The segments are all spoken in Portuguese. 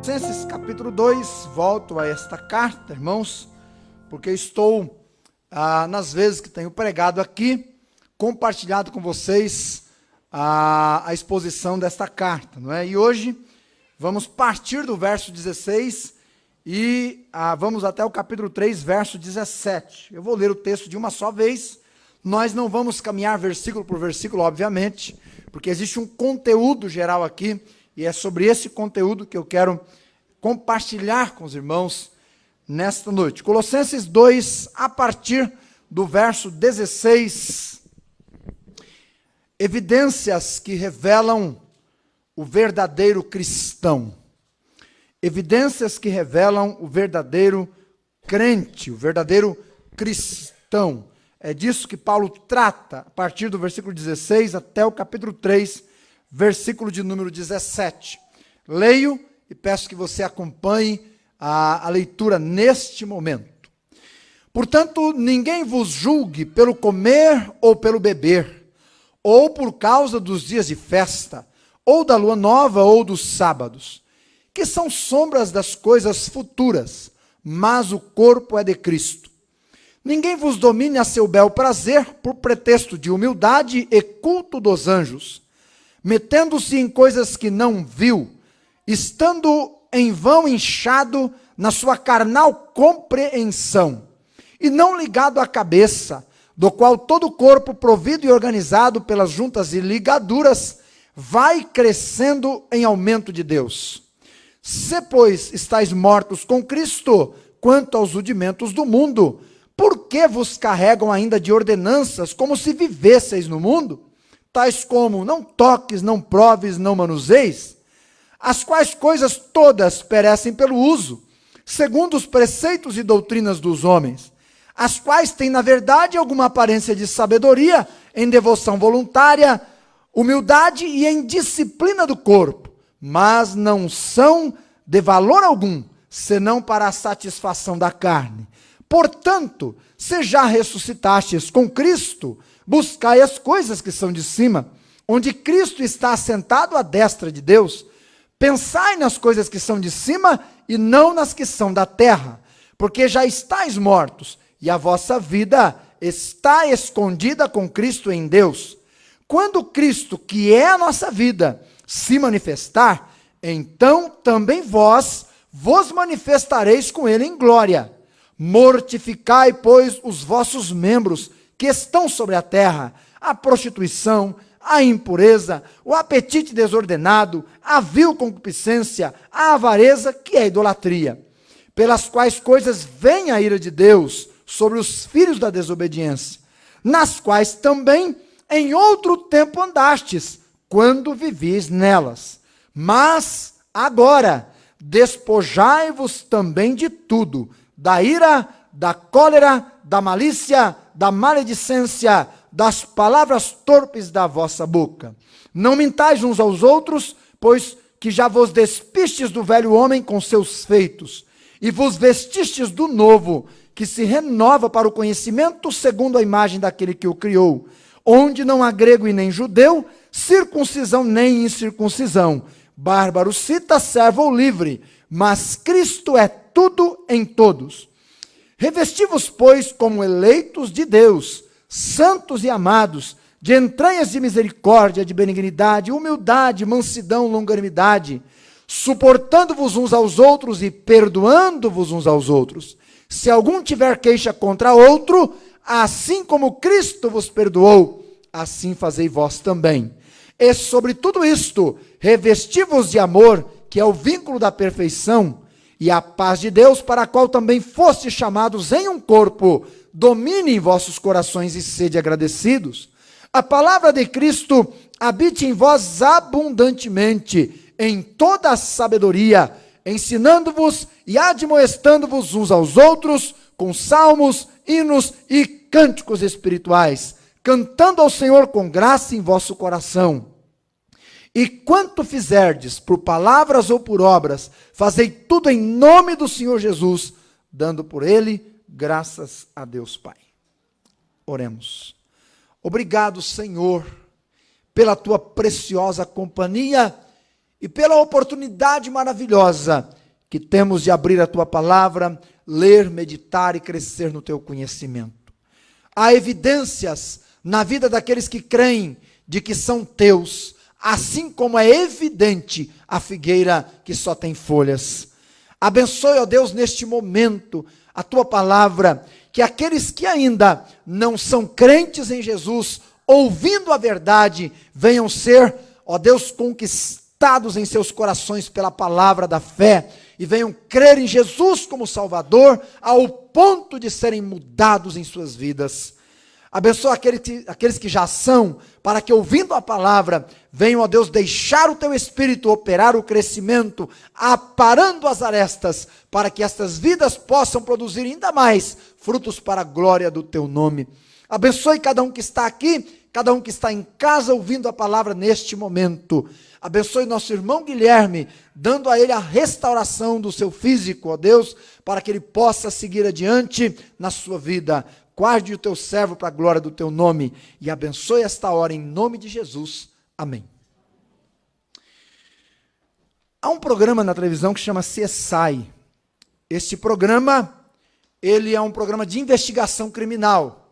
Colossenses capítulo 2, volto a esta carta, irmãos, porque estou, nas vezes que tenho pregado aqui, compartilhado com vocês a exposição desta carta, não é? E hoje vamos partir do verso 16 e vamos até o capítulo 3, verso 17. Eu vou ler o texto de uma só vez, nós não vamos caminhar versículo por versículo, obviamente, porque existe um conteúdo geral aqui, e é sobre esse conteúdo que eu quero compartilhar com os irmãos nesta noite. Colossenses 2, a partir do verso 16. Evidências que revelam o verdadeiro cristão. Evidências que revelam o verdadeiro crente, o verdadeiro cristão. É disso que Paulo trata, a partir do versículo 16 até o capítulo 3, versículo de número 17. Leio e peço que você acompanhe a leitura neste momento. Portanto, ninguém vos julgue pelo comer ou pelo beber, ou por causa dos dias de festa, ou da lua nova ou dos sábados, que são sombras das coisas futuras, mas o corpo é de Cristo. Ninguém vos domine a seu bel prazer por pretexto de humildade e culto dos anjos, metendo-se em coisas que não viu, estando em vão inchado na sua carnal compreensão, e não ligado à cabeça, do qual todo o corpo, provido e organizado pelas juntas e ligaduras, vai crescendo em aumento de Deus. Se, pois, estáis mortos com Cristo, quanto aos rudimentos do mundo, por que vos carregam ainda de ordenanças, como se vivesseis no mundo? Tais como, não toques, não proves, não manuseis, as quais coisas todas perecem pelo uso, segundo os preceitos e doutrinas dos homens, as quais têm, na verdade, alguma aparência de sabedoria, em devoção voluntária, humildade e em disciplina do corpo, mas não são de valor algum, senão para a satisfação da carne. Portanto, se já ressuscitastes com Cristo, buscai as coisas que são de cima, onde Cristo está assentado à destra de Deus. Pensai nas coisas que são de cima e não nas que são da terra, porque já estáis mortos, e a vossa vida está escondida com Cristo em Deus. Quando Cristo, que é a nossa vida, se manifestar, então também vós vos manifestareis com ele em glória. Mortificai, pois, os vossos membros que estão sobre a terra, a prostituição, a impureza, o apetite desordenado, a vil concupiscência, a avareza, que é a idolatria, pelas quais coisas vem a ira de Deus sobre os filhos da desobediência, nas quais também em outro tempo andastes, quando vivis nelas. Mas agora despojai-vos também de tudo, da ira, da cólera, da malícia, da maledicência, das palavras torpes da vossa boca. Não mintais uns aos outros, pois que já vos despistes do velho homem com seus feitos, e vos vestistes do novo, que se renova para o conhecimento segundo a imagem daquele que o criou, onde não há grego e nem judeu, circuncisão nem incircuncisão, bárbaro, cita, servo ou livre, mas Cristo é tudo em todos. Revesti-vos, pois, como eleitos de Deus, santos e amados, de entranhas de misericórdia, de benignidade, humildade, mansidão, longanimidade, suportando-vos uns aos outros e perdoando-vos uns aos outros. Se algum tiver queixa contra outro, assim como Cristo vos perdoou, assim fazei vós também. E sobre tudo isto, revesti-vos de amor, que é o vínculo da perfeição, e a paz de Deus, para a qual também fostes chamados em um corpo, domine em vossos corações e sede agradecidos. A palavra de Cristo habite em vós abundantemente, em toda a sabedoria, ensinando-vos e admoestando-vos uns aos outros, com salmos, hinos e cânticos espirituais, cantando ao Senhor com graça em vosso coração. E quanto fizerdes, por palavras ou por obras, fazei tudo em nome do Senhor Jesus, dando por ele graças a Deus Pai. Oremos. Obrigado, Senhor, pela tua preciosa companhia e pela oportunidade maravilhosa que temos de abrir a tua palavra, ler, meditar e crescer no teu conhecimento. Há evidências na vida daqueles que creem de que são teus, assim como é evidente a figueira que só tem folhas. Abençoe, ó Deus, neste momento, a tua palavra, que aqueles que ainda não são crentes em Jesus, ouvindo a verdade, venham ser, ó Deus, conquistados em seus corações pela palavra da fé, e venham crer em Jesus como Salvador, ao ponto de serem mudados em suas vidas. Abençoa aqueles que já são, para que ouvindo a palavra, venham, ó Deus, deixar o teu Espírito operar o crescimento, aparando as arestas, para que estas vidas possam produzir ainda mais frutos para a glória do teu nome. Abençoe cada um que está aqui, cada um que está em casa ouvindo a palavra neste momento. Abençoe nosso irmão Guilherme, dando a ele a restauração do seu físico, ó Deus, para que ele possa seguir adiante na sua vida. Guarde o teu servo para a glória do teu nome e abençoe esta hora em nome de Jesus. Amém. Há um programa na televisão que chama CSI. Este programa, ele é um programa de investigação criminal.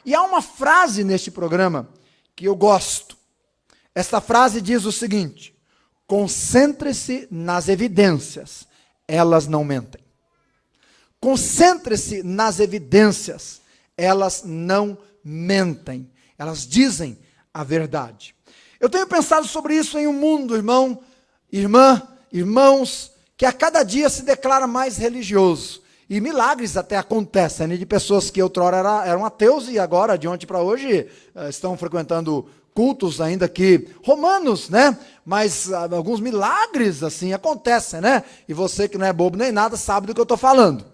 E há uma frase neste programa que eu gosto. Esta frase diz o seguinte: concentre-se nas evidências, elas não mentem. Concentre-se nas evidências, elas não mentem. Elas dizem a verdade. Eu tenho pensado sobre isso em um mundo, irmãos, que a cada dia se declara mais religioso. E milagres até acontecem, né, de pessoas que outrora eram ateus e agora, de ontem para hoje, estão frequentando cultos ainda que romanos, né? Mas alguns milagres assim acontecem, né? E você que não é bobo nem nada sabe do que eu estou falando.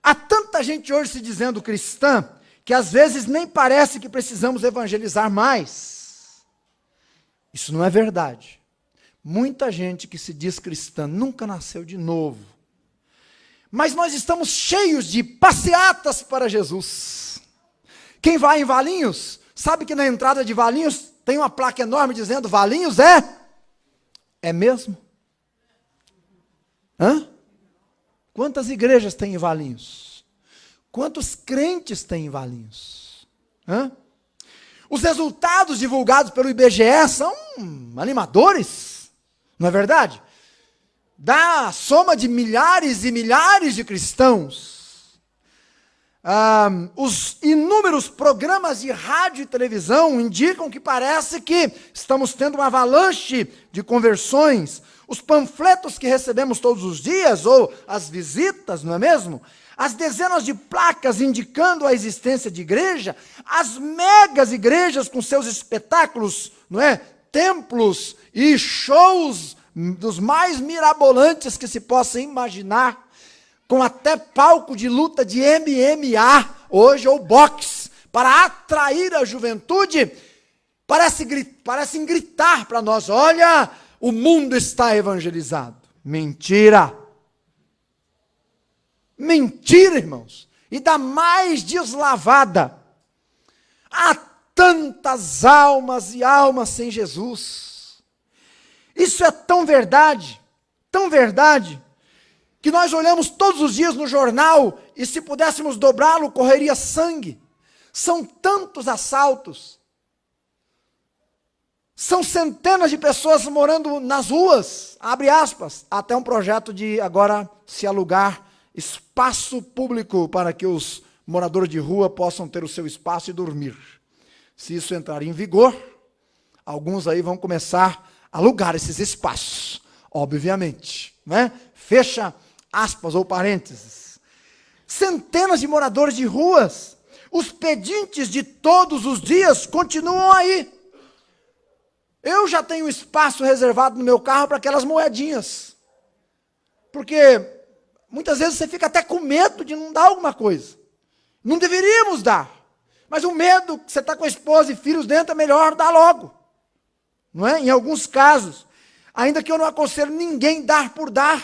Há tanta gente hoje se dizendo cristã, que às vezes nem parece que precisamos evangelizar mais. Isso não é verdade. Muita gente que se diz cristã nunca nasceu de novo. Mas nós estamos cheios de passeatas para Jesus. Quem vai em Valinhos, sabe que na entrada de Valinhos tem uma placa enorme dizendo Valinhos é mesmo? Hã? Quantas igrejas tem em Valinhos? Quantos crentes tem em Valinhos? Hã? Os resultados divulgados pelo IBGE são animadores, não é verdade? Da soma de milhares e milhares de cristãos. Os inúmeros programas de rádio e televisão indicam que parece que estamos tendo uma avalanche de conversões. Os panfletos que recebemos todos os dias, ou as visitas, não é mesmo? As dezenas de placas indicando a existência de igreja, as megas igrejas com seus espetáculos, não é? Templos e shows dos mais mirabolantes que se possa imaginar, com até palco de luta de MMA, hoje, ou boxe, para atrair a juventude, parecem gritar para nós, olha, o mundo está evangelizado. Mentira! Mentira, irmãos! E da mais deslavada. Há tantas almas e almas sem Jesus. Isso é tão verdade, que nós olhamos todos os dias no jornal e se pudéssemos dobrá-lo, correria sangue. São tantos assaltos. São centenas de pessoas morando nas ruas, abre aspas, até um projeto de agora se alugar espaço público para que os moradores de rua possam ter o seu espaço e dormir. Se isso entrar em vigor, alguns aí vão começar a alugar esses espaços, obviamente, né? Fecha aspas ou parênteses. Centenas de moradores de ruas, os pedintes de todos os dias continuam aí. Eu já tenho espaço reservado no meu carro para aquelas moedinhas, porque muitas vezes você fica até com medo de não dar alguma coisa. Não deveríamos dar, mas o medo que você está com a esposa e filhos dentro é melhor dar logo. Não é? Em alguns casos, ainda que eu não aconselho ninguém dar por dar.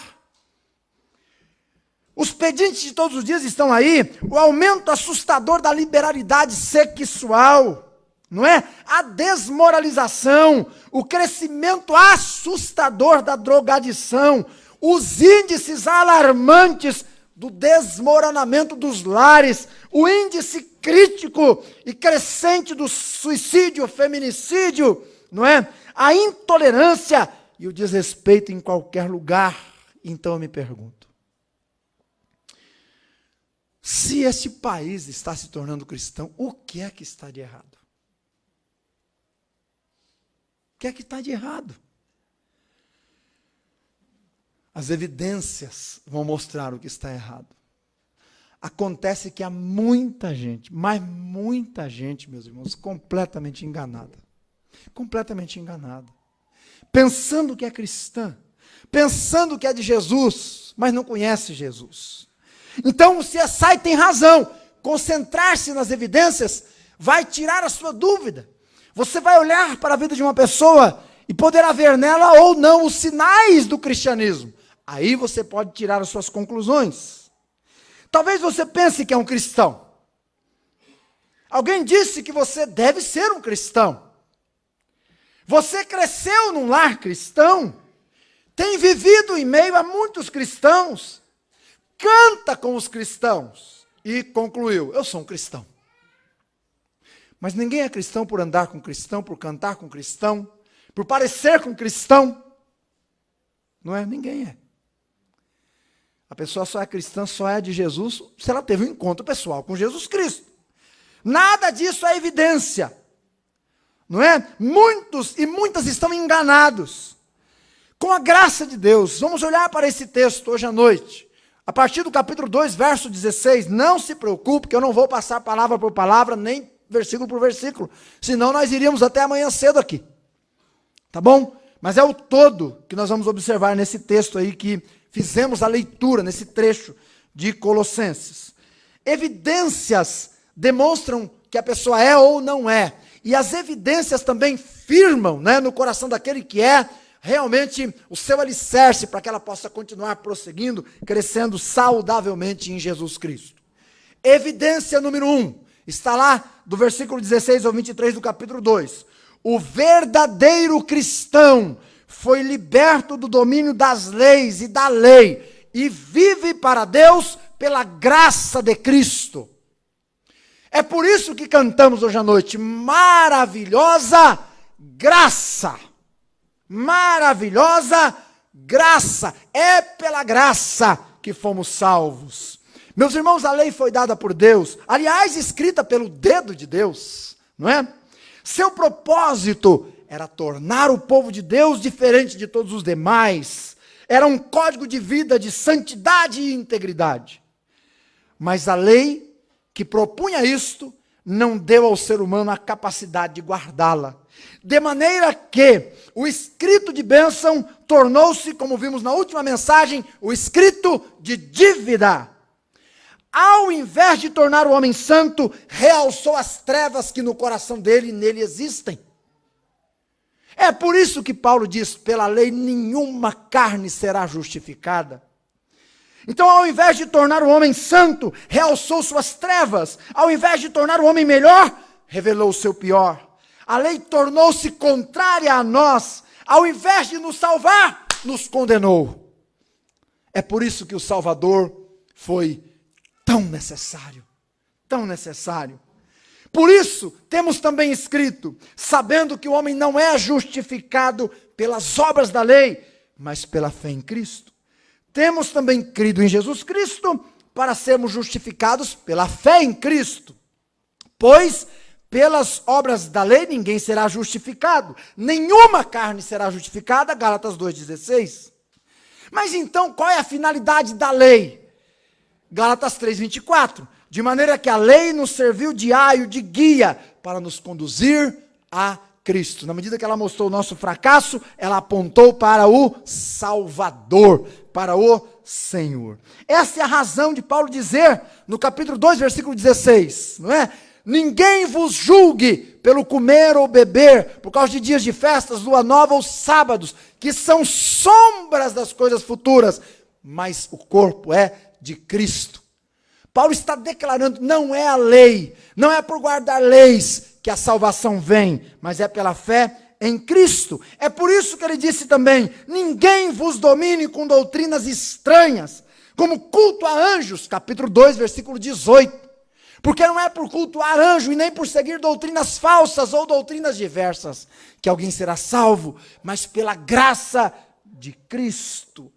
Os pedintes de todos os dias estão aí, o aumento assustador da liberalidade sexual. não é? A desmoralização, o crescimento assustador da drogadição, os índices alarmantes do desmoronamento dos lares, o índice crítico e crescente do suicídio, feminicídio, não é? A intolerância e o desrespeito em qualquer lugar. Então eu me pergunto, se este país está se tornando cristão, o que é que está de errado? O que é que está de errado? As evidências vão mostrar o que está errado. Acontece que há muita gente, mas muita gente, meus irmãos, completamente enganada. Completamente enganada. Pensando que é cristã, pensando que é de Jesus, mas não conhece Jesus. Então o CSI tem razão. Concentrar-se nas evidências vai tirar a sua dúvida. Você vai olhar para a vida de uma pessoa e poderá ver nela ou não os sinais do cristianismo. Aí você pode tirar as suas conclusões. Talvez você pense que é um cristão. Alguém disse que você deve ser um cristão. Você cresceu num lar cristão, tem vivido em meio a muitos cristãos, canta com os cristãos e concluiu: eu sou um cristão. Mas ninguém é cristão por andar com cristão, por cantar com cristão, por parecer com cristão. Não é? Ninguém é. A pessoa só é cristã, só é de Jesus, se ela teve um encontro pessoal com Jesus Cristo. Nada disso é evidência. Não é? Muitos e muitas estão enganados. Com a graça de Deus, vamos olhar para esse texto hoje à noite. A partir do capítulo 2, verso 16, não se preocupe que eu não vou passar palavra por palavra, nem versículo por versículo, senão nós iríamos até amanhã cedo aqui. Tá bom? Mas é o todo que nós vamos observar nesse texto aí que fizemos a leitura, nesse trecho de Colossenses. Evidências demonstram que a pessoa é ou não é. E as evidências também firmam, né, no coração daquele que é realmente o seu alicerce para que ela possa continuar prosseguindo, crescendo saudavelmente em Jesus Cristo. Evidência número 1, está lá do versículo 16 ao 23 do capítulo 2. O verdadeiro cristão foi liberto do domínio das leis e da lei e vive para Deus pela graça de Cristo. É por isso que cantamos hoje à noite, maravilhosa graça. Maravilhosa graça. É pela graça que fomos salvos. Meus irmãos, a lei foi dada por Deus, aliás, escrita pelo dedo de Deus, não é? Seu propósito era tornar o povo de Deus diferente de todos os demais. Era um código de vida de santidade e integridade. Mas a lei que propunha isto, não deu ao ser humano a capacidade de guardá-la. De maneira que o escrito de bênção tornou-se, como vimos na última mensagem, o escrito de dívida. Ao invés de tornar o homem santo, realçou as trevas que no coração dele e nele existem. É por isso que Paulo diz, pela lei nenhuma carne será justificada. Então, ao invés de tornar o homem santo, realçou suas trevas. Ao invés de tornar o homem melhor, revelou o seu pior. A lei tornou-se contrária a nós. Ao invés de nos salvar, nos condenou. É por isso que o Salvador foi tão necessário. Tão necessário. Por isso, temos também escrito, sabendo que o homem não é justificado pelas obras da lei, mas pela fé em Cristo. Temos também crido em Jesus Cristo para sermos justificados pela fé em Cristo. Pois, pelas obras da lei, ninguém será justificado. Nenhuma carne será justificada, Gálatas 2,16. Mas então, qual é a finalidade da lei? Gálatas 3,24. De maneira que a lei nos serviu de aio, de guia, para nos conduzir a Cristo. Na medida que ela mostrou o nosso fracasso, ela apontou para o Salvador, para o Senhor. Essa é a razão de Paulo dizer, no capítulo 2, versículo 16, não é? Ninguém vos julgue pelo comer ou beber, por causa de dias de festas, lua nova ou sábados, que são sombras das coisas futuras, mas o corpo é de Cristo. Paulo está declarando, não é a lei, não é por guardar leis que a salvação vem, mas é pela fé em Cristo. É por isso que ele disse também, ninguém vos domine com doutrinas estranhas, como culto a anjos, capítulo 2, versículo 18. Porque não é por cultuar anjo e nem por seguir doutrinas falsas ou doutrinas diversas que alguém será salvo, mas pela graça de Cristo.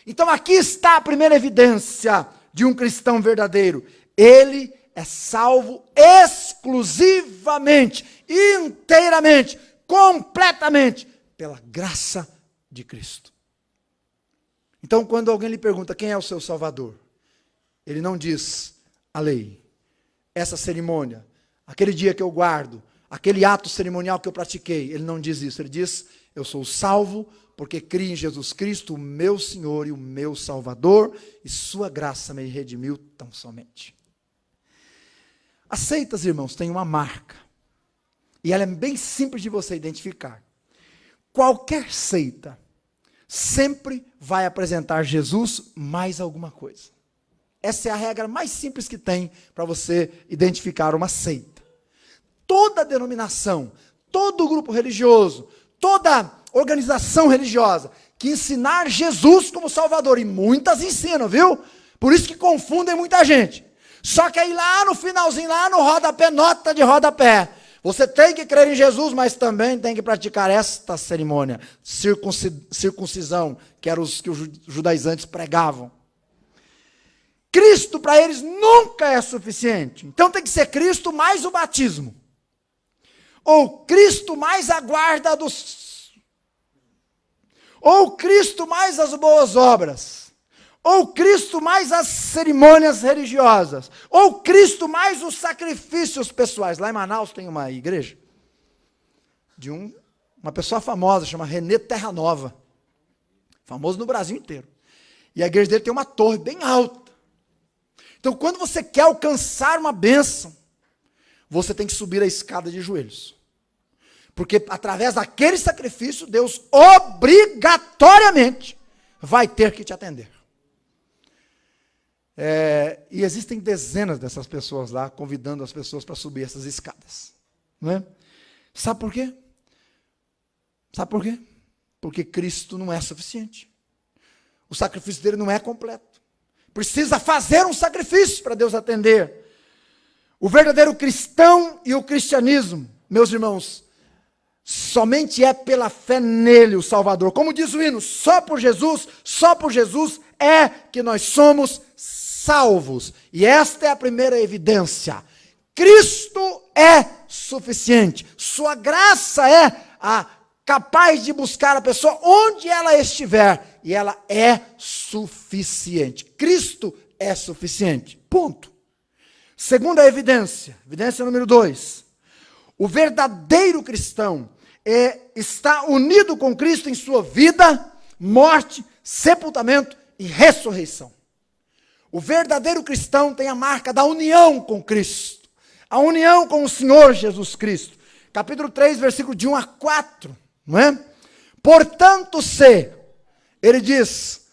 Então aqui está a primeira evidência de um cristão verdadeiro. Ele é salvo exclusivamente, inteiramente, completamente, pela graça de Cristo. Então quando alguém lhe pergunta quem é o seu Salvador, ele não diz a lei, essa cerimônia, aquele dia que eu guardo, aquele ato cerimonial que eu pratiquei. Ele não diz isso, ele diz, eu sou salvo porque criei em Jesus Cristo, o meu Senhor e o meu Salvador, e sua graça me redimiu tão somente. As seitas, irmãos, têm uma marca, e ela é bem simples de você identificar. Qualquer seita sempre vai apresentar Jesus mais alguma coisa. Essa é a regra mais simples que tem para você identificar uma seita. Toda denominação, todo grupo religioso, toda organização religiosa que ensinar Jesus como Salvador, e muitas ensinam, viu? Por isso que confundem muita gente. Só que aí lá no finalzinho, lá no rodapé, nota de rodapé, você tem que crer em Jesus, mas também tem que praticar esta cerimônia, circuncisão, que era os que os judaizantes pregavam. Cristo para eles nunca é suficiente. Então tem que ser Cristo mais o batismo. Ou Cristo mais a guarda dos... Ou Cristo mais as boas obras. Ou Cristo mais as cerimônias religiosas. Ou Cristo mais os sacrifícios pessoais. Lá em Manaus tem uma igreja de uma pessoa famosa, chama Renê Terra Nova. Famoso no Brasil inteiro. E a igreja dele tem uma torre bem alta. Então, quando você quer alcançar uma bênção, você tem que subir a escada de joelhos. Porque através daquele sacrifício, Deus obrigatoriamente vai ter que te atender. E existem dezenas dessas pessoas lá, convidando as pessoas para subir essas escadas. Não é? Sabe por quê? Sabe por quê? Porque Cristo não é suficiente. O sacrifício dele não é completo. Precisa fazer um sacrifício para Deus atender. O verdadeiro cristão e o cristianismo, meus irmãos, somente é pela fé nele o Salvador. Como diz o hino, só por Jesus é que nós somos salvos. E esta é a primeira evidência. Cristo é suficiente. Sua graça é capaz de buscar a pessoa onde ela estiver. E ela é suficiente. Cristo é suficiente. Ponto. Segunda evidência número 2. O verdadeiro cristão está unido com Cristo em sua vida, morte, sepultamento e ressurreição. O verdadeiro cristão tem a marca da união com Cristo. A união com o Senhor Jesus Cristo. Capítulo 3, versículo de 1 a 4. Não é? Portanto, ele diz,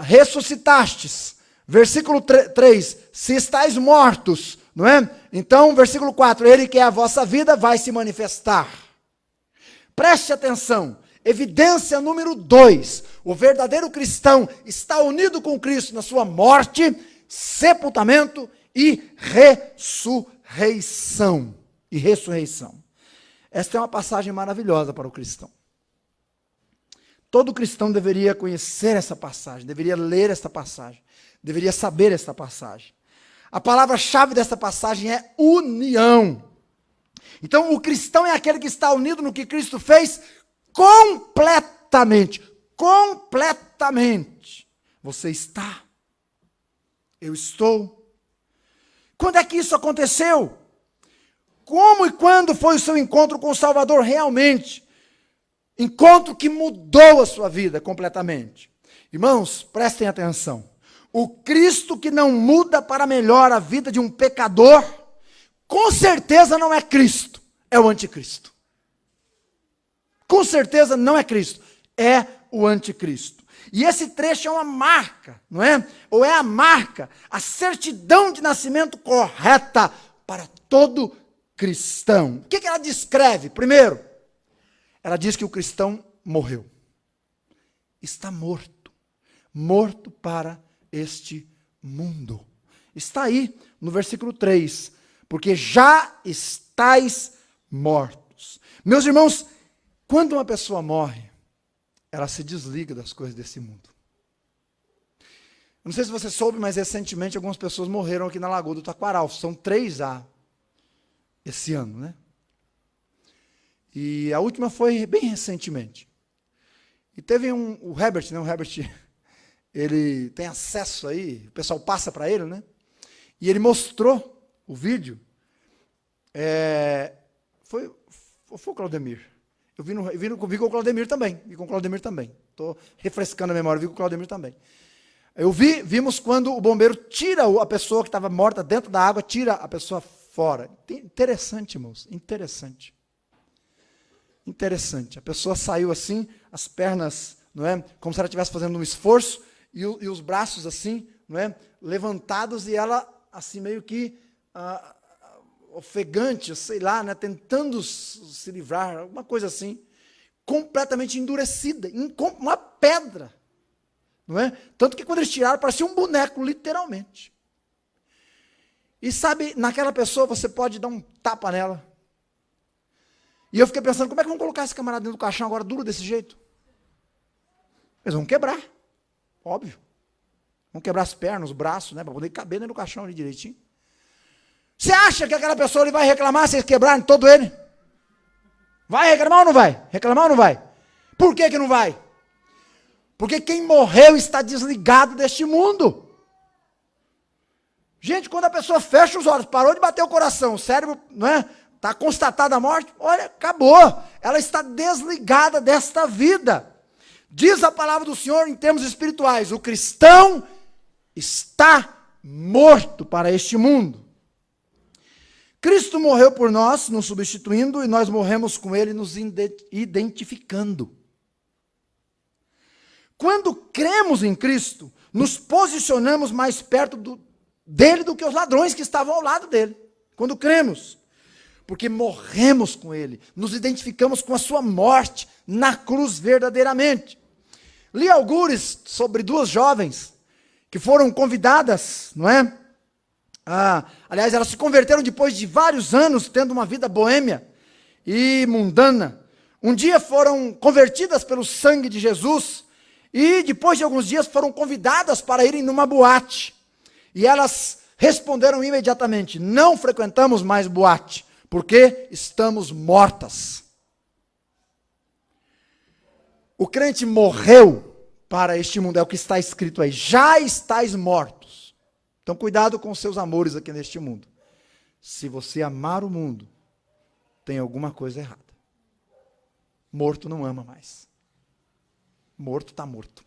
ressuscitastes, versículo 3, se estáis mortos, não é? Então, versículo 4, ele que é a vossa vida vai se manifestar. Preste atenção, evidência número 2, o verdadeiro cristão está unido com Cristo na sua morte, sepultamento e ressurreição. Esta é uma passagem maravilhosa para o cristão. Todo cristão deveria conhecer essa passagem, deveria ler essa passagem, deveria saber essa passagem. A palavra-chave dessa passagem é união. Então, o cristão é aquele que está unido no que Cristo fez completamente. Completamente. Você está. Eu estou. Quando é que isso aconteceu? Como e quando foi o seu encontro com o Salvador realmente? Encontro que mudou a sua vida completamente. Irmãos, prestem atenção. O Cristo que não muda para melhor a vida de um pecador, com certeza não é Cristo, é o anticristo. Com certeza não é Cristo, é o anticristo. E esse trecho é uma marca, não é? Ou é a marca, a certidão de nascimento correta para todo cristão. O que ela descreve? Primeiro, ela diz que o cristão morreu. Está morto. Morto para este mundo. Está aí no versículo 3. Porque já estáis mortos. Meus irmãos, quando uma pessoa morre, ela se desliga das coisas desse mundo. Não sei se você soube, mas recentemente algumas pessoas morreram aqui na Lagoa do Taquaral. São 3 já esse ano, né? E a última foi bem recentemente. E teve o Herbert, né? O Herbert, ele tem acesso aí, o pessoal passa para ele, né? E ele mostrou o vídeo. Foi o Claudemir. Eu vi com o Claudemir também. Estou refrescando a memória, vi com o Claudemir também. Vimos quando o bombeiro tira a pessoa que estava morta dentro da água, tira a pessoa fora. Interessante, irmãos, interessante. Interessante. A pessoa saiu assim, as pernas, não é? Como se ela estivesse fazendo um esforço, e os braços assim, não é? Levantados, e ela assim meio que ofegante, sei lá, né? Tentando se livrar, alguma coisa assim, completamente endurecida, uma pedra. Não é? Tanto que quando eles tiraram, parecia um boneco, literalmente. E sabe, naquela pessoa você pode dar um tapa nela. E eu fiquei pensando, como é que vão colocar esse camarada dentro do caixão agora duro desse jeito? Eles vão quebrar, óbvio. Vão quebrar as pernas, os braços, né, para poder caber dentro do caixão ali direitinho. Você acha que aquela pessoa ali vai reclamar se eles quebrarem todo ele? Vai reclamar ou não vai? Reclamar ou não vai? Por que não vai? Porque quem morreu está desligado deste mundo. Gente, quando a pessoa fecha os olhos, parou de bater o coração, o cérebro, não é? Está constatada a morte, olha, acabou. Ela está desligada desta vida. Diz a palavra do Senhor em termos espirituais, o cristão está morto para este mundo. Cristo morreu por nós, nos substituindo, e nós morremos com ele, nos identificando. Quando cremos em Cristo, nos posicionamos mais perto dele do que os ladrões que estavam ao lado dele. Quando cremos, porque morremos com ele, nos identificamos com a sua morte na cruz verdadeiramente. Li algures sobre 2 jovens que foram convidadas, não é? Aliás, elas se converteram depois de vários anos tendo uma vida boêmia e mundana. Um dia foram convertidas pelo sangue de Jesus e depois de alguns dias foram convidadas para irem numa boate. E elas responderam imediatamente, não frequentamos mais boate, porque estamos mortas. O crente morreu para este mundo, é o que está escrito aí, já estáis mortos. Então cuidado com os seus amores aqui neste mundo. Se você amar o mundo, tem alguma coisa errada. Morto não ama mais. Morto está morto.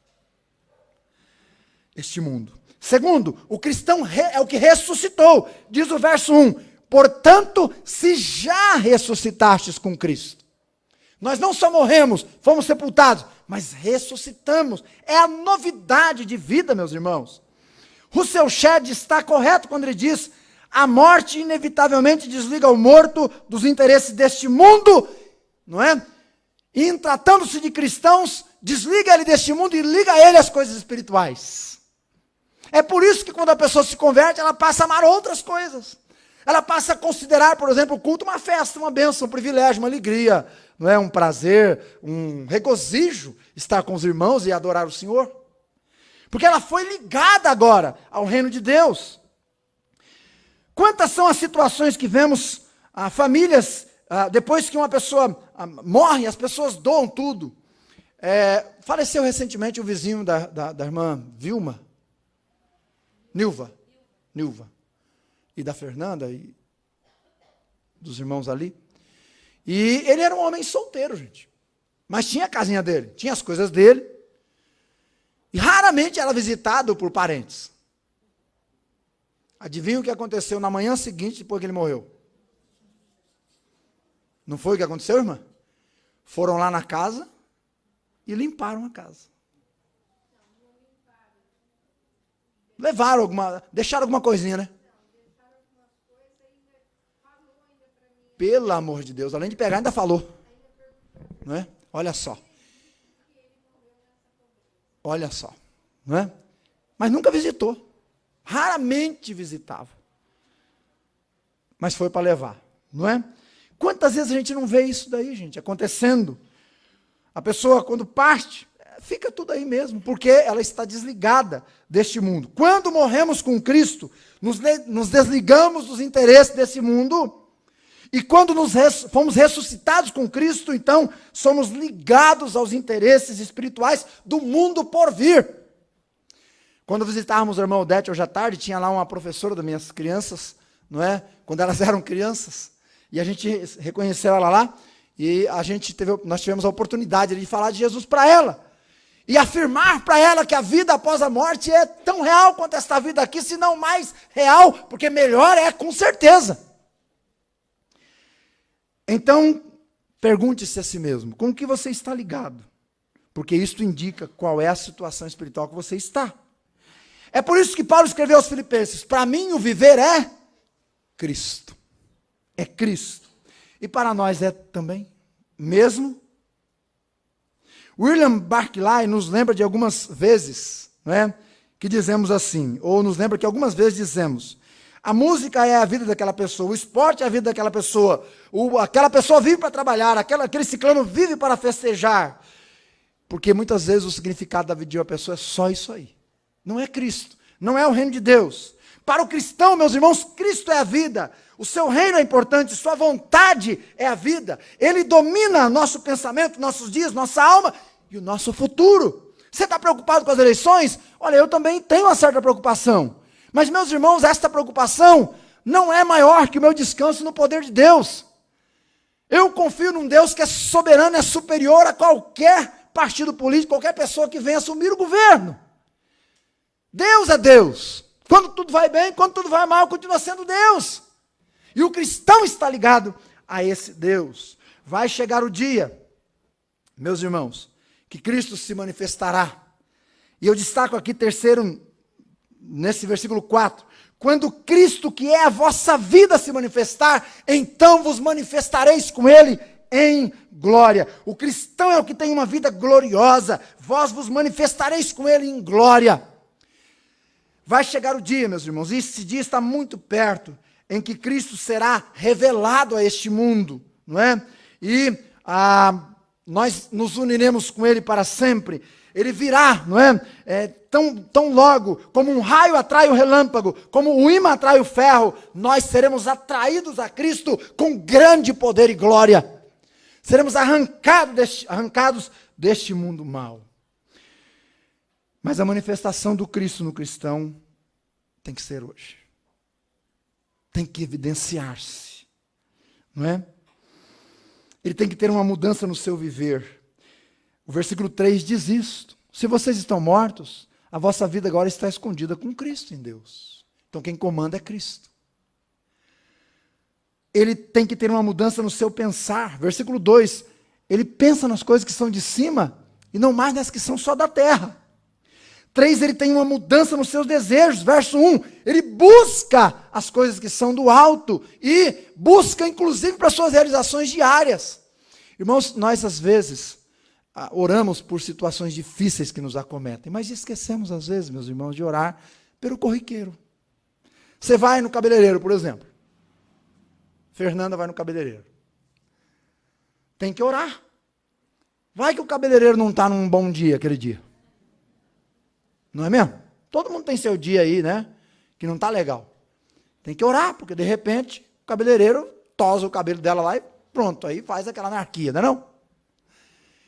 Este mundo. Segundo, o cristão é o que ressuscitou. Diz o verso 1. Portanto, se já ressuscitastes com Cristo. Nós não só morremos, fomos sepultados, mas ressuscitamos. É a novidade de vida, meus irmãos. Russell Shedd está correto quando ele diz: a morte inevitavelmente desliga o morto dos interesses deste mundo, não é? E em tratando-se de cristãos, desliga ele deste mundo e liga ele às coisas espirituais. É por isso que quando a pessoa se converte, ela passa a amar outras coisas. Ela passa a considerar, por exemplo, o culto uma festa, uma bênção, um privilégio, uma alegria, não é? Um prazer, um regozijo estar com os irmãos e adorar o Senhor. Porque ela foi ligada agora ao reino de Deus. Quantas são as situações que vemos, famílias, depois que uma pessoa morre, as pessoas doam tudo. Faleceu recentemente o vizinho da irmã Nilva, e da Fernanda, e dos irmãos ali. E ele era um homem solteiro, gente. Mas tinha a casinha dele, tinha as coisas dele. E raramente era visitado por parentes. Adivinha o que aconteceu na manhã seguinte, depois que ele morreu? Não foi o que aconteceu, irmã? Foram lá na casa, e limparam a casa. Levaram deixaram alguma coisinha, né? Pelo amor de Deus, além de pegar, ainda falou. Não é? Olha só. Olha só. Não é? Mas nunca visitou. Raramente visitava. Mas foi para levar. Não é? Quantas vezes a gente não vê isso daí, gente, acontecendo? A pessoa, quando parte, fica tudo aí mesmo, porque ela está desligada deste mundo. Quando morremos com Cristo, nos desligamos dos interesses desse mundo. E quando fomos ressuscitados com Cristo, então, somos ligados aos interesses espirituais do mundo por vir. Quando visitávamos o irmão Odete hoje à tarde, tinha lá uma professora das minhas crianças, não é? Quando elas eram crianças, e a gente reconheceu ela lá, e nós tivemos a oportunidade de falar de Jesus para ela, e afirmar para ela que a vida após a morte é tão real quanto esta vida aqui, se não mais real, porque melhor é com certeza. Então, pergunte-se a si mesmo, com que você está ligado? Porque isto indica qual é a situação espiritual que você está. É por isso que Paulo escreveu aos Filipenses, para mim o viver é Cristo. É Cristo. E para nós é também, mesmo. William Barclay nos lembra de algumas vezes, né, que dizemos assim, ou nos lembra que algumas vezes dizemos, a música é a vida daquela pessoa, o esporte é a vida daquela pessoa, aquela pessoa vive para trabalhar, aquele ciclano vive para festejar. Porque muitas vezes o significado da vida de uma pessoa é só isso aí. Não é Cristo, não é o reino de Deus. Para o cristão, meus irmãos, Cristo é a vida. O seu reino é importante, sua vontade é a vida. Ele domina nosso pensamento, nossos dias, nossa alma e o nosso futuro. Você está preocupado com as eleições? Olha, eu também tenho uma certa preocupação. Mas, meus irmãos, esta preocupação não é maior que o meu descanso no poder de Deus. Eu confio num Deus que é soberano, é superior a qualquer partido político, qualquer pessoa que venha assumir o governo. Deus é Deus. Quando tudo vai bem, quando tudo vai mal, continua sendo Deus. E o cristão está ligado a esse Deus. Vai chegar o dia, meus irmãos, que Cristo se manifestará. E eu destaco aqui terceiro, nesse versículo 4, quando Cristo, que é a vossa vida, se manifestar, então vos manifestareis com Ele em glória. O cristão é o que tem uma vida gloriosa, vós vos manifestareis com Ele em glória. Vai chegar o dia, meus irmãos, e esse dia está muito perto, em que Cristo será revelado a este mundo, não é? E nós nos uniremos com Ele para sempre. Ele virá, não é? Tão logo, como um raio atrai o relâmpago, como o ímã atrai o ferro, nós seremos atraídos a Cristo com grande poder e glória. Seremos arrancados deste mundo mau. Mas a manifestação do Cristo no cristão tem que ser hoje. Tem que evidenciar-se, não é? Ele tem que ter uma mudança no seu viver. O versículo 3 diz isto. Se vocês estão mortos, a vossa vida agora está escondida com Cristo em Deus. Então quem comanda é Cristo. Ele tem que ter uma mudança no seu pensar. Versículo 2. Ele pensa nas coisas que são de cima e não mais nas que são só da terra. 3, ele tem uma mudança nos seus desejos. Verso 1, ele busca as coisas que são do alto e busca inclusive para suas realizações diárias. Irmãos, nós às vezes oramos por situações difíceis que nos acometem, mas esquecemos às vezes, meus irmãos, de orar pelo corriqueiro. Você vai no cabeleireiro, por exemplo. Fernanda vai no cabeleireiro. Tem que orar. Vai que o cabeleireiro não está num bom dia aquele dia. Não é mesmo? Todo mundo tem seu dia aí, né? Que não está legal. Tem que orar, porque de repente o cabeleireiro tosa o cabelo dela lá e pronto, aí faz aquela anarquia, não é não?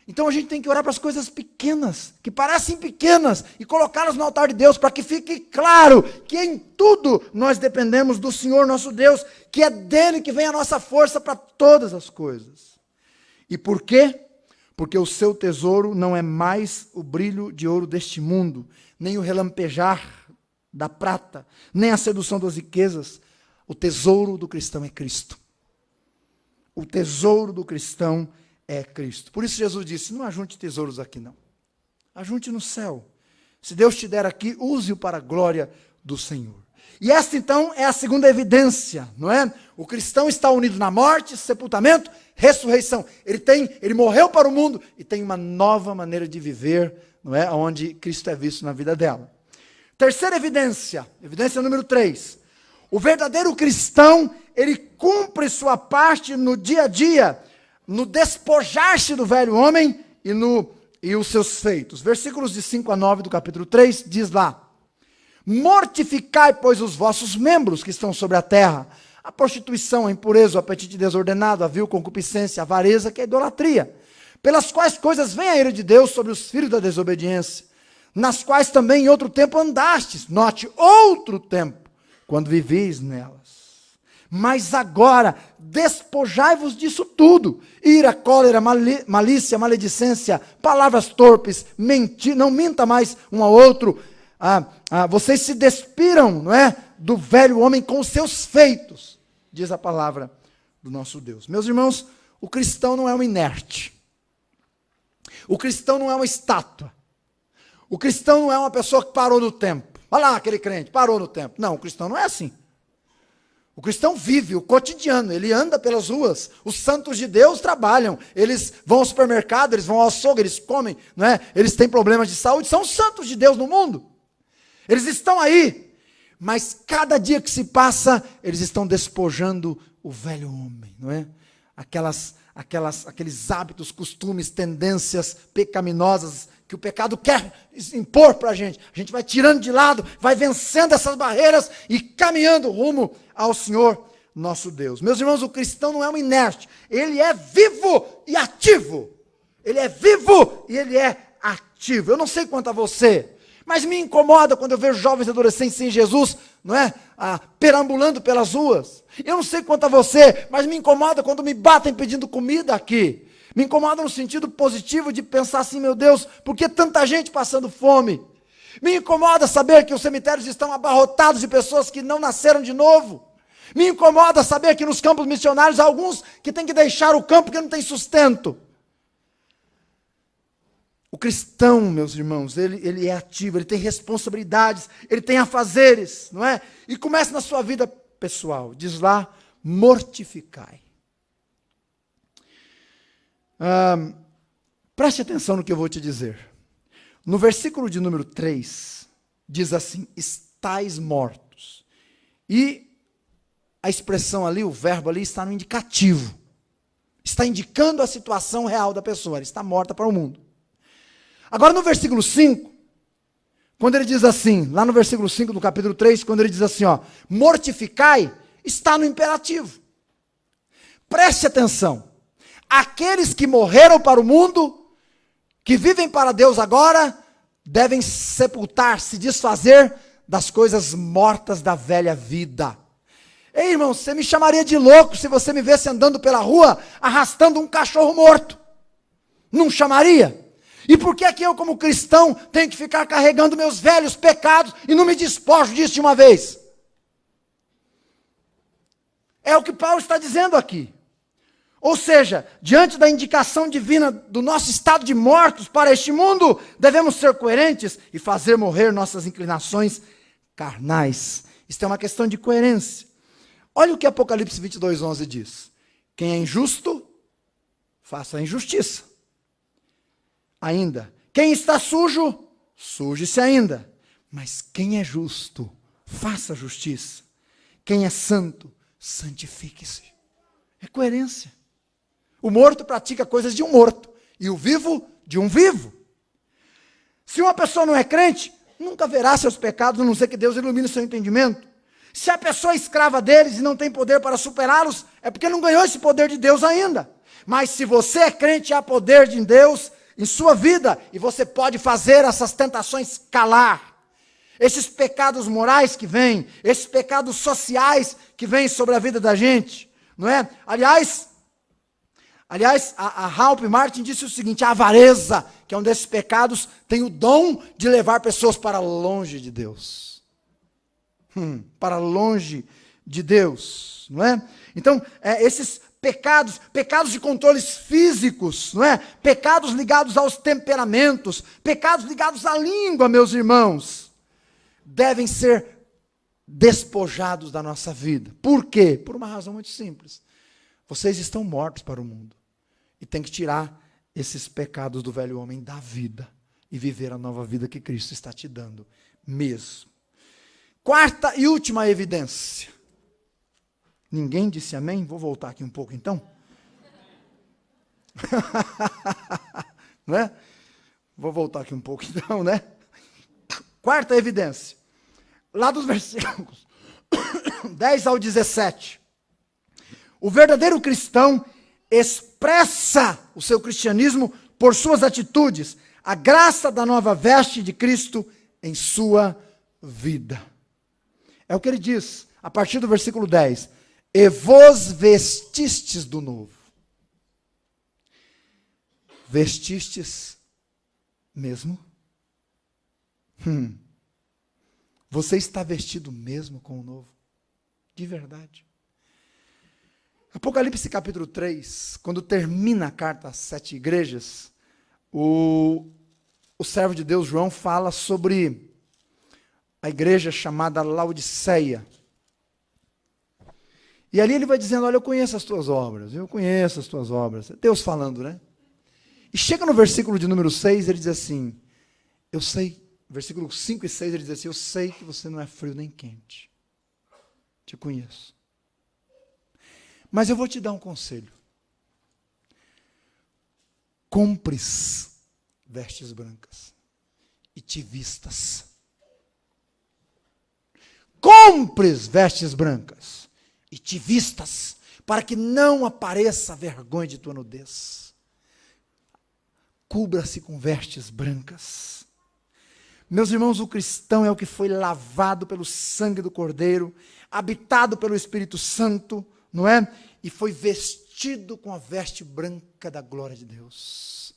Então a gente tem que orar para as coisas pequenas, que parecem pequenas, e colocá-las no altar de Deus, para que fique claro que em tudo nós dependemos do Senhor nosso Deus, que é dele que vem a nossa força para todas as coisas. E por quê? Porque o seu tesouro não é mais o brilho de ouro deste mundo, nem o relampejar da prata, nem a sedução das riquezas. O tesouro do cristão é Cristo. O tesouro do cristão é Cristo. Por isso Jesus disse, não ajunte tesouros aqui não. Ajunte no céu. Se Deus te der aqui, use-o para a glória do Senhor. E esta então é a segunda evidência, não é? O cristão está unido na morte, sepultamento, ressurreição. Ele morreu para o mundo e tem uma nova maneira de viver, não é? Onde Cristo é visto na vida dela. Terceira evidência, evidência número 3. O verdadeiro cristão, ele cumpre sua parte no dia a dia, no despojar-se do velho homem e os seus feitos. Versículos de 5 a 9 do capítulo 3, diz lá: mortificai, pois, os vossos membros que estão sobre a terra, a prostituição, a impureza, o apetite desordenado, a vil concupiscência, a avareza, que é a idolatria, pelas quais coisas vem a ira de Deus sobre os filhos da desobediência, nas quais também em outro tempo andastes, note, outro tempo, quando vivis nelas. Mas agora, despojai-vos disso tudo: ira, cólera, malícia, maledicência, palavras torpes, mentir, não minta mais um ao outro. Vocês se despiram, não é, do velho homem com os seus feitos, diz a palavra do nosso Deus. Meus irmãos, o cristão não é um inerte. O cristão não é uma estátua. O cristão não é uma pessoa que parou no tempo. Olha lá aquele crente, parou no tempo. Não, o cristão não é assim. O cristão vive o cotidiano, ele anda pelas ruas. Os santos de Deus trabalham, eles vão ao supermercado, eles vão ao açougue, eles comem, não é? Eles têm problemas de saúde, são os santos de Deus no mundo. Eles estão aí, mas cada dia que se passa, eles estão despojando o velho homem, não é? Aqueles hábitos, costumes, tendências pecaminosas que o pecado quer impor para a gente vai tirando de lado, vai vencendo essas barreiras e caminhando rumo ao Senhor nosso Deus. Meus irmãos, o cristão não é um inerte, ele é vivo e ativo. Ele é vivo e ele é ativo. Eu não sei quanto a você, mas me incomoda quando eu vejo jovens e adolescentes sem Jesus, não é? Perambulando pelas ruas. Eu não sei quanto a você, mas me incomoda quando me batem pedindo comida aqui. Me incomoda no sentido positivo de pensar assim, meu Deus, por que tanta gente passando fome? Me incomoda saber que os cemitérios estão abarrotados de pessoas que não nasceram de novo. Me incomoda saber que nos campos missionários há alguns que têm que deixar o campo porque não tem sustento. O cristão, meus irmãos, ele é ativo, ele tem responsabilidades, ele tem afazeres, não é? E começa na sua vida pessoal. Diz lá, mortificai. Preste atenção no que eu vou te dizer. No versículo de número 3, diz assim, estáis mortos. E a expressão ali, o verbo ali, está no indicativo. Está indicando a situação real da pessoa, ela está morta para o mundo. Agora no versículo 5, quando ele diz assim, lá no versículo 5 do capítulo 3, quando ele diz assim, mortificai, está no imperativo. Preste atenção. Aqueles que morreram para o mundo, que vivem para Deus agora, devem sepultar, se desfazer das coisas mortas da velha vida. Ei, irmão, você me chamaria de louco se você me visse andando pela rua, arrastando um cachorro morto. Não chamaria? E por que é que eu, como cristão, tenho que ficar carregando meus velhos pecados e não me despojo disso de uma vez? É o que Paulo está dizendo aqui. Ou seja, diante da indicação divina do nosso estado de mortos para este mundo, devemos ser coerentes e fazer morrer nossas inclinações carnais. Isto é uma questão de coerência. Olha o que Apocalipse 22:11 diz. Quem é injusto, faça a injustiça. Ainda, quem está sujo, suje-se ainda. Mas quem é justo, faça a justiça. Quem é santo, santifique-se. É coerência. O morto pratica coisas de um morto, e o vivo de um vivo. Se uma pessoa não é crente, nunca verá seus pecados, a não ser que Deus ilumine o seu entendimento. Se a pessoa é escrava deles e não tem poder para superá-los, é porque não ganhou esse poder de Deus ainda. Mas se você é crente, há poder de Deus em sua vida, e você pode fazer essas tentações calar. Esses pecados morais que vêm, esses pecados sociais que vêm sobre a vida da gente, não é? Aliás, a Ralph Martin disse o seguinte, a avareza, que é um desses pecados, tem o dom de levar pessoas para longe de Deus. Para longe de Deus, não é? Então, esses pecados de controles físicos, não é? Pecados ligados aos temperamentos, pecados ligados à língua, meus irmãos, devem ser despojados da nossa vida. Por quê? Por uma razão muito simples. Vocês estão mortos para o mundo e tem que tirar esses pecados do velho homem da vida e viver a nova vida que Cristo está te dando mesmo. Quarta e última evidência. Ninguém disse amém? Vou voltar aqui um pouco então. Não é? Vou voltar aqui um pouco então, né? Quarta evidência. Lá dos versículos 10 ao 17. O verdadeiro cristão expressa o seu cristianismo por suas atitudes, a graça da nova veste de Cristo em sua vida. É o que ele diz, a partir do versículo 10. E vos vestistes do novo. Vestistes mesmo? Você está vestido mesmo com o novo? De verdade. Apocalipse capítulo 3, quando termina a carta às 7 igrejas, o servo de Deus João fala sobre a igreja chamada Laodiceia. E ali ele vai dizendo, olha, eu conheço as tuas obras, É Deus falando, né? E chega no versículo de número 6, ele diz assim, eu sei, versículo 5 e 6, ele diz assim, eu sei que você não é frio nem quente. Te conheço. Mas eu vou te dar um conselho. Compres vestes brancas e te vistas. Compres vestes brancas e te vistas, para que não apareça a vergonha de tua nudez. Cubra-se com vestes brancas. Meus irmãos, o cristão é o que foi lavado pelo sangue do Cordeiro, habitado pelo Espírito Santo, não é? E foi vestido com a veste branca da glória de Deus.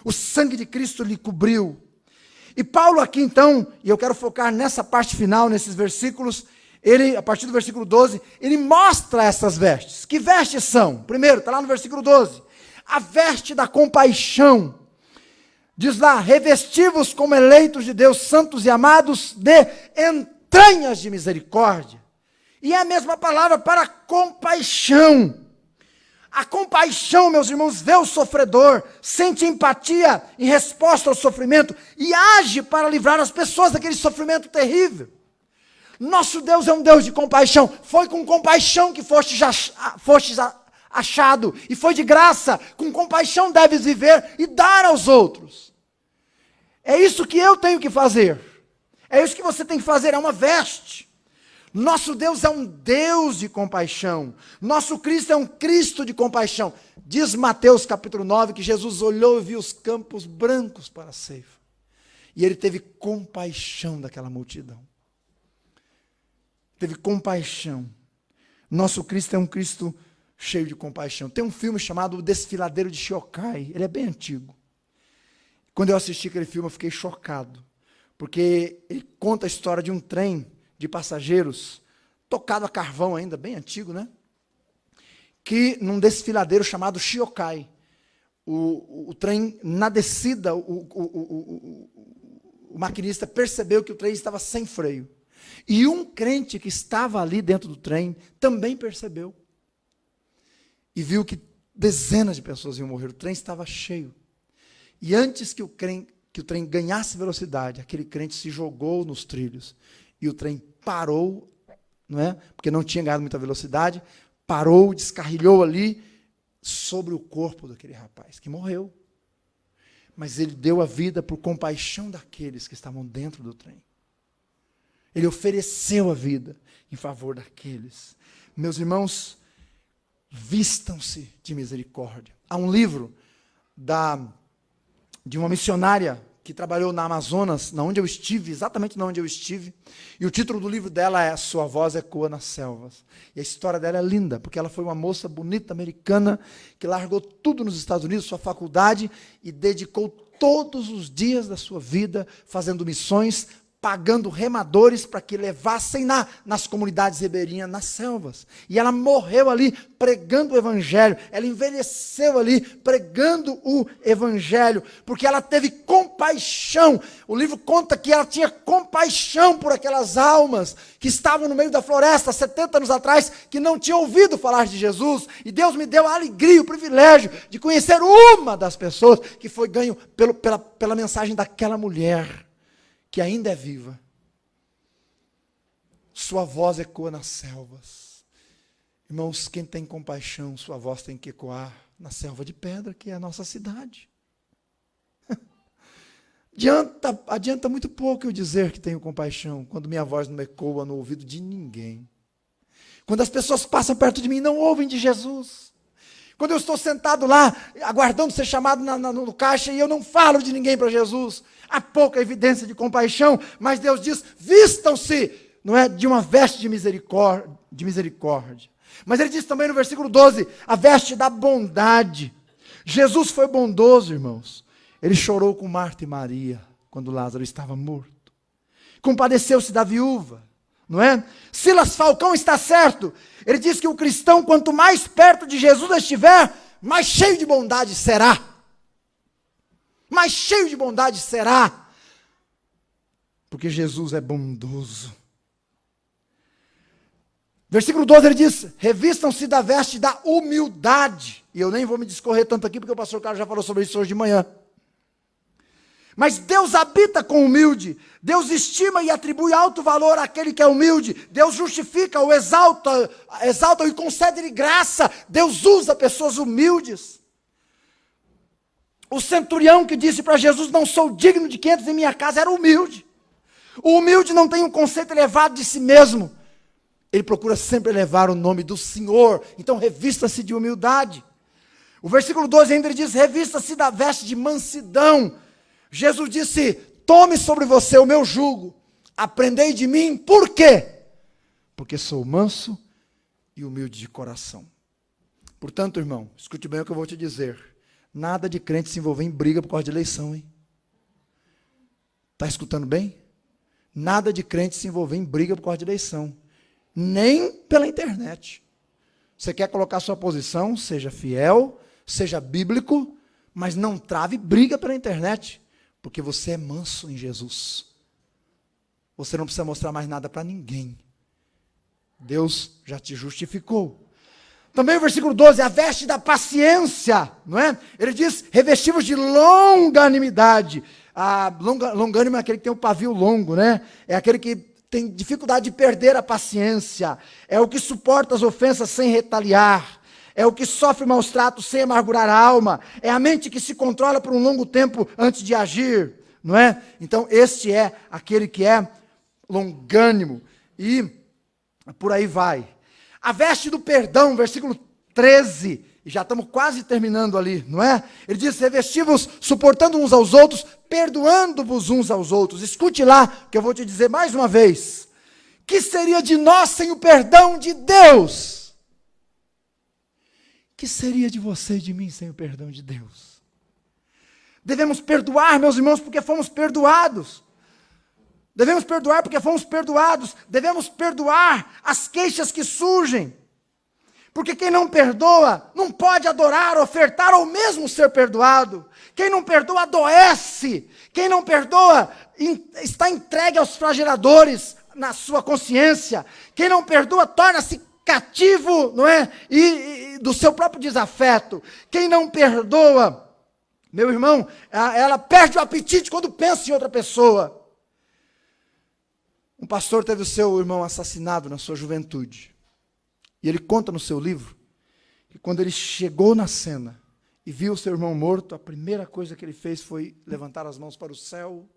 O sangue de Cristo lhe cobriu. E Paulo aqui então, e eu quero focar nessa parte final, nesses versículos, ele, a partir do versículo 12, ele mostra essas vestes. Que vestes são? Primeiro, está lá no versículo 12. A veste da compaixão. Diz lá, revesti-vos como eleitos de Deus, santos e amados, de entranhas de misericórdia. E é a mesma palavra para compaixão. A compaixão, meus irmãos, vê o sofredor, sente empatia em resposta ao sofrimento e age para livrar as pessoas daquele sofrimento terrível. Nosso Deus é um Deus de compaixão. Foi com compaixão que fostes achado, e foi de graça. Com compaixão deves viver e dar aos outros. É isso que eu tenho que fazer. É isso que você tem que fazer, é uma veste. Nosso Deus é um Deus de compaixão. Nosso Cristo é um Cristo de compaixão. Diz Mateus capítulo 9 que Jesus olhou e viu os campos brancos para a ceifa. E ele teve compaixão daquela multidão. Teve compaixão. Nosso Cristo é um Cristo cheio de compaixão. Tem um filme chamado O Desfiladeiro de Shikai. Ele é bem antigo. Quando eu assisti aquele filme, eu fiquei chocado. Porque ele conta a história de um trem de passageiros, tocado a carvão ainda, bem antigo, né? Que num desfiladeiro chamado Shikai, o trem, na descida, o maquinista percebeu que o trem estava sem freio. E um crente que estava ali dentro do trem também percebeu. E viu que dezenas de pessoas iam morrer, o trem estava cheio. E antes que o trem ganhasse velocidade, aquele crente se jogou nos trilhos. E o trem parou, não é? Porque não tinha ganhado muita velocidade, parou, descarrilhou ali sobre o corpo daquele rapaz, que morreu. Mas ele deu a vida por compaixão daqueles que estavam dentro do trem. Ele ofereceu a vida em favor daqueles. Meus irmãos, vistam-se de misericórdia. Há um livro de uma missionária que trabalhou na Amazonas, onde eu estive, exatamente onde eu estive, e o título do livro dela é Sua Voz Ecoa nas Selvas. E a história dela é linda, porque ela foi uma moça bonita, americana, que largou tudo nos Estados Unidos, sua faculdade, e dedicou todos os dias da sua vida fazendo missões pagando remadores para que levassem nas comunidades ribeirinhas, nas selvas. E ela morreu ali pregando o evangelho. Ela envelheceu ali pregando o evangelho, porque ela teve compaixão. O livro conta que ela tinha compaixão por aquelas almas que estavam no meio da floresta 70 anos atrás, que não tinham ouvido falar de Jesus. E Deus me deu a alegria, o privilégio de conhecer uma das pessoas que foi ganho pela mensagem daquela mulher, que ainda é viva. Sua voz ecoa nas selvas. Irmãos, quem tem compaixão, sua voz tem que ecoar na selva de pedra, que é a nossa cidade. Adianta muito pouco eu dizer que tenho compaixão, quando minha voz não ecoa no ouvido de ninguém. Quando as pessoas passam perto de mim e não ouvem de Jesus. Quando eu estou sentado lá, aguardando ser chamado no caixa, e eu não falo de ninguém para Jesus. Há pouca evidência de compaixão, mas Deus diz, vistam-se, não é, de uma veste de misericórdia. Mas ele diz também no versículo 12, a veste da bondade. Jesus foi bondoso, irmãos. Ele chorou com Marta e Maria, quando Lázaro estava morto. Compadeceu-se da viúva, não é? Silas Falcão está certo. Ele diz que o cristão, quanto mais perto de Jesus estiver, mais cheio de bondade será. Mais cheio de bondade será. Porque Jesus é bondoso. Versículo 12 ele diz, revistam-se da veste da humildade. E eu nem vou me discorrer tanto aqui, porque o pastor Carlos já falou sobre isso hoje de manhã. Mas Deus habita com o humilde. Deus estima e atribui alto valor àquele que é humilde. Deus justifica, o exalta e concede-lhe graça. Deus usa pessoas humildes. O centurião que disse para Jesus, não sou digno de que entres em minha casa, era humilde. O humilde não tem um conceito elevado de si mesmo. Ele procura sempre elevar o nome do Senhor. Então revista-se de humildade. O versículo 12 ainda ele diz, revista-se da veste de mansidão. Jesus disse, tome sobre você o meu jugo, aprendei de mim, por quê? Porque sou manso e humilde de coração. Portanto, irmão, escute bem o que eu vou te dizer, nada de crente se envolver em briga por causa de eleição, hein? Está escutando bem? Nada de crente se envolver em briga por causa de eleição, nem pela internet. Você quer colocar sua posição, seja fiel, seja bíblico, mas não trave briga pela internet. Porque você é manso em Jesus. Você não precisa mostrar mais nada para ninguém. Deus já te justificou. Também o versículo 12, a veste da paciência, não é? Ele diz, revestivos de longanimidade. Longânimo é aquele que tem o pavio longo, né? É aquele que tem dificuldade de perder a paciência. É o que suporta as ofensas sem retaliar. É o que sofre maus tratos sem amargurar a alma. É a mente que se controla por um longo tempo antes de agir, não é? Então, este é aquele que é longânimo. E por aí vai. A veste do perdão, versículo 13. E já estamos quase terminando ali, não é? Ele diz, revesti-vos suportando uns aos outros, perdoando-vos uns aos outros. Escute lá, que eu vou te dizer mais uma vez. Que seria de nós sem o perdão de Deus? Que seria de você e de mim sem o perdão de Deus? Devemos perdoar, meus irmãos, porque fomos perdoados. Devemos perdoar porque fomos perdoados. Devemos perdoar as queixas que surgem. Porque quem não perdoa, não pode adorar, ofertar ou mesmo ser perdoado. Quem não perdoa, adoece. Quem não perdoa, está entregue aos flageladores na sua consciência. Quem não perdoa, torna-se cativo, não é? E do seu próprio desafeto. Quem não perdoa, meu irmão, ela perde o apetite quando pensa em outra pessoa. Um pastor teve o seu irmão assassinado na sua juventude. E ele conta no seu livro que quando ele chegou na cena e viu o seu irmão morto, a primeira coisa que ele fez foi levantar as mãos para o céu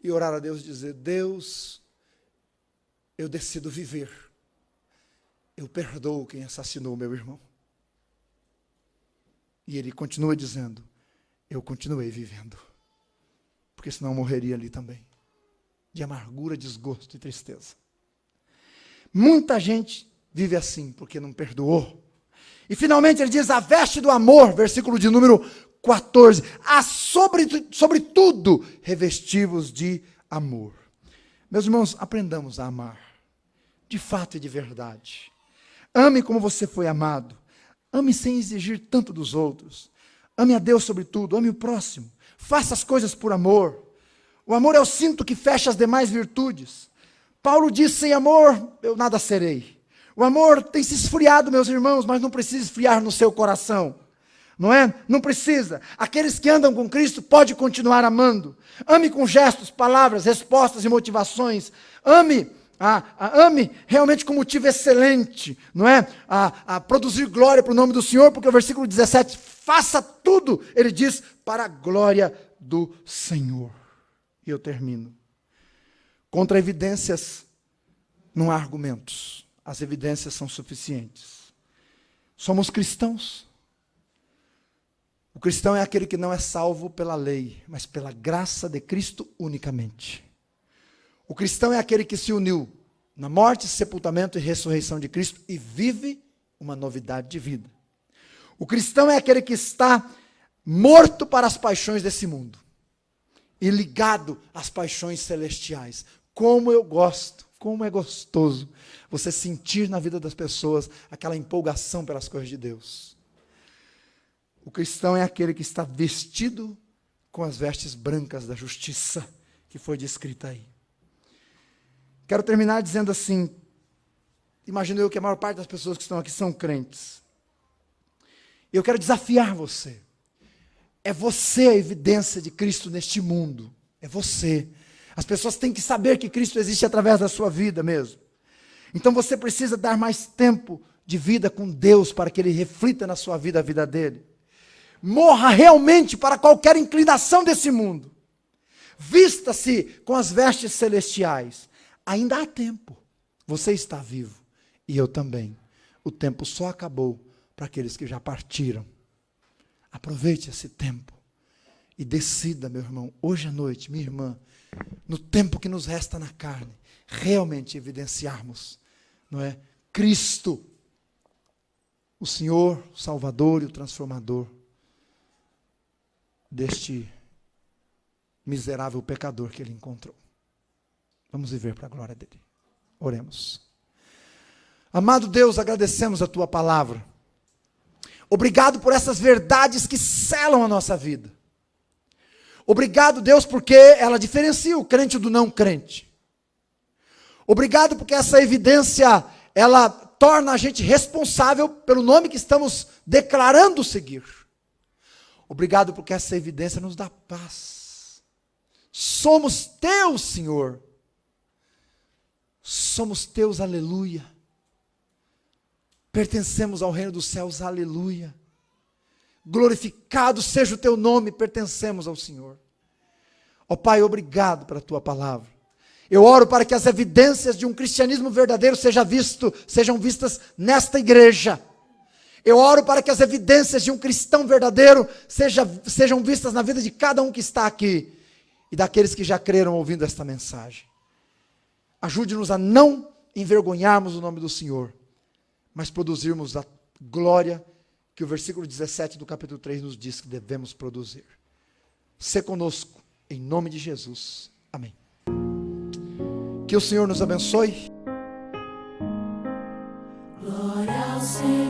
e orar a Deus e dizer, Deus, eu decido viver. Eu perdoo quem assassinou meu irmão. E ele continua dizendo, eu continuei vivendo. Porque senão eu morreria ali também. De amargura, desgosto e tristeza. Muita gente vive assim, porque não perdoou. E finalmente ele diz, a veste do amor, versículo de número 14. Sobretudo, revestivos de amor. Meus irmãos, aprendamos a amar, de fato e de verdade. Ame como você foi amado. Ame sem exigir tanto dos outros. Ame a Deus sobre tudo, ame o próximo. Faça as coisas por amor. O amor é o cinto que fecha as demais virtudes. Paulo diz, sem amor eu nada serei. O amor tem se esfriado, meus irmãos, mas não precisa esfriar no seu coração. Não é? Não precisa. Aqueles que andam com Cristo podem continuar amando. Ame com gestos, palavras, respostas e motivações. Ame realmente com motivo excelente, não é? A produzir glória para o nome do Senhor, porque o versículo 17, faça tudo, ele diz, para a glória do Senhor. E eu termino. Contra evidências não há argumentos. As evidências são suficientes. Somos cristãos. O cristão é aquele que não é salvo pela lei, mas pela graça de Cristo unicamente. O cristão é aquele que se uniu na morte, sepultamento e ressurreição de Cristo e vive uma novidade de vida. O cristão é aquele que está morto para as paixões desse mundo e ligado às paixões celestiais. Como eu gosto, como é gostoso você sentir na vida das pessoas aquela empolgação pelas coisas de Deus. O cristão é aquele que está vestido com as vestes brancas da justiça que foi descrita aí. Quero terminar dizendo assim, imagino eu que a maior parte das pessoas que estão aqui são crentes. Eu quero desafiar você. É você a evidência de Cristo neste mundo. É você. As pessoas têm que saber que Cristo existe através da sua vida mesmo. Então você precisa dar mais tempo de vida com Deus para que Ele reflita na sua vida a vida dele. Morra realmente para qualquer inclinação desse mundo. Vista-se com as vestes celestiais. Ainda há tempo. Você está vivo. E eu também. O tempo só acabou para aqueles que já partiram. Aproveite esse tempo. E decida, meu irmão, hoje à noite, minha irmã, no tempo que nos resta na carne, realmente evidenciarmos, não é? Cristo, o Senhor, o Salvador e o Transformador deste miserável pecador que ele encontrou. Vamos viver para a glória dele. Oremos. Amado Deus, agradecemos a tua palavra. Obrigado por essas verdades que selam a nossa vida. Obrigado, Deus, porque ela diferencia o crente do não crente. Obrigado porque essa evidência, ela torna a gente responsável pelo nome que estamos declarando seguir. Obrigado porque essa evidência nos dá paz. Somos teus, Senhor. Somos teus, aleluia. Pertencemos ao reino dos céus, aleluia. Glorificado seja o teu nome, pertencemos ao Senhor. Ó Pai, obrigado pela tua palavra. Eu oro para que as evidências de um cristianismo verdadeiro sejam vistas nesta igreja. Eu oro para que as evidências de um cristão verdadeiro sejam vistas na vida de cada um que está aqui e daqueles que já creram ouvindo esta mensagem. Ajude-nos a não envergonharmos o nome do Senhor, mas produzirmos a glória que o versículo 17 do capítulo 3 nos diz que devemos produzir. Sê conosco, em nome de Jesus. Amém. Que o Senhor nos abençoe. Glória ao Senhor.